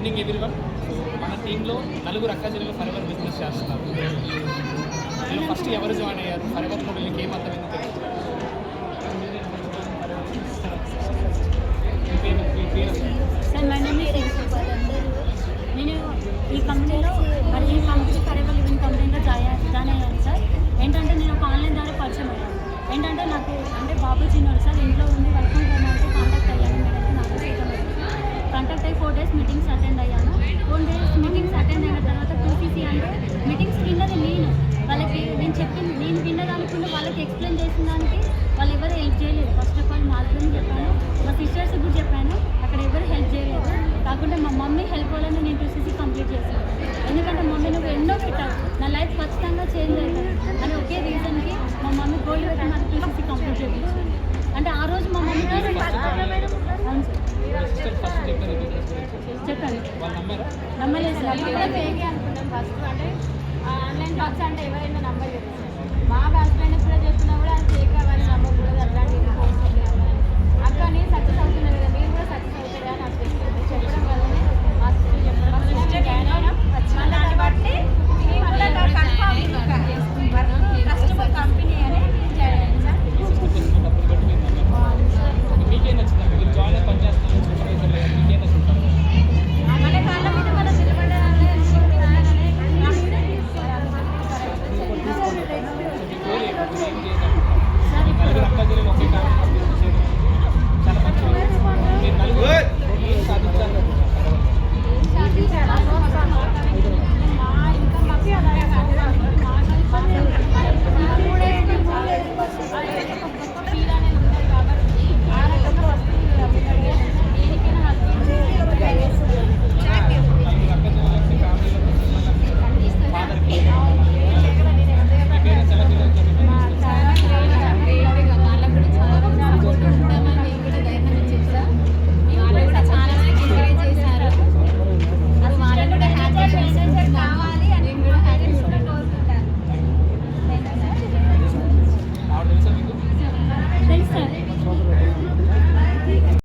Evening everyone. So మన టీంలో నలుగురు అక్క చెల్లెలు ఫరెవర్ బిజినెస్ చేస్తున్నారు. వీళ్ళు ఫస్ట్ ఎవరు జాయిన్ అయ్యారు, ఫరెవర్లో వీళ్ళకి ఏమంత ఎందుకు తెలియదు? సార్ మై నేమ్ ఈస్ రేఖా. నేను ఈ కంపెనీలో ఫరెవర్ లివింగ్ కంపెనీలో జాయిన్ అయ్యాను సార్. ఏంటంటే నేను ఒక ఆన్లైన్ ద్వారా పరిచయం అయ్యాను. ఏంటంటే నాకు అంటే బాబు చిన్నోడు సార్, ఇంట్లో ఉండి వర్క్ ఫ్రమ్ హోమ్ అంటే కాంటాక్ట్ అయ్యాను. నేనైతే నాకు కాంటాక్ట్ అయ్యి 4 days మీటింగ్స్ అటెండ్ అయ్యాను. 4 days మీటింగ్స్ అటెండ్ అయిన తర్వాత 2CC అంటే మీటింగ్స్ విన్నది నేను. వాళ్ళకి నేను విన్నదానికి వాళ్ళకి ఎక్స్ప్లెయిన్ చేసిన దానికి వాళ్ళు ఎవరు హెల్ప్ చేయలేదు. ఫస్ట్ ఆఫ్ ఆల్ మా హస్బెండ్ చెప్పాను, మా సిస్టర్స్ కూడా చెప్పాను, అక్కడ ఎవరు హెల్ప్ చేయలేదు. కాకుండా మా మమ్మీ హెల్ప్ వల్ల నేను 2CC కంప్లీట్ చేశాను. ఎందుకంటే మమ్మీ నువ్వు ఎన్నో పెట్టావు, నా లైఫ్ ఖచ్చితంగా చేంజ్ అవుతుంది అని ఒకే రీజన్కి మా మమ్మీ గోల్డ్ పెట్టి నాకు 2CC కంప్లీట్ చేయించాను. అంటే ఆ రోజు మా మమ్మీ అవును సార్ చెప్పండి. నమ్మలేదు సార్. అనుకున్నాం ఫస్ట్ అంటే ఆన్లైన్ బాక్స్ అంటే ఎవరైనా నమ్మలేదు. మా హస్బెండ్ కూడా చెప్తున్నా కూడా అది ఫేక్, అవన్నీ నమ్మకూడదు, అట్లాంటివి అక్కని సక్సెస్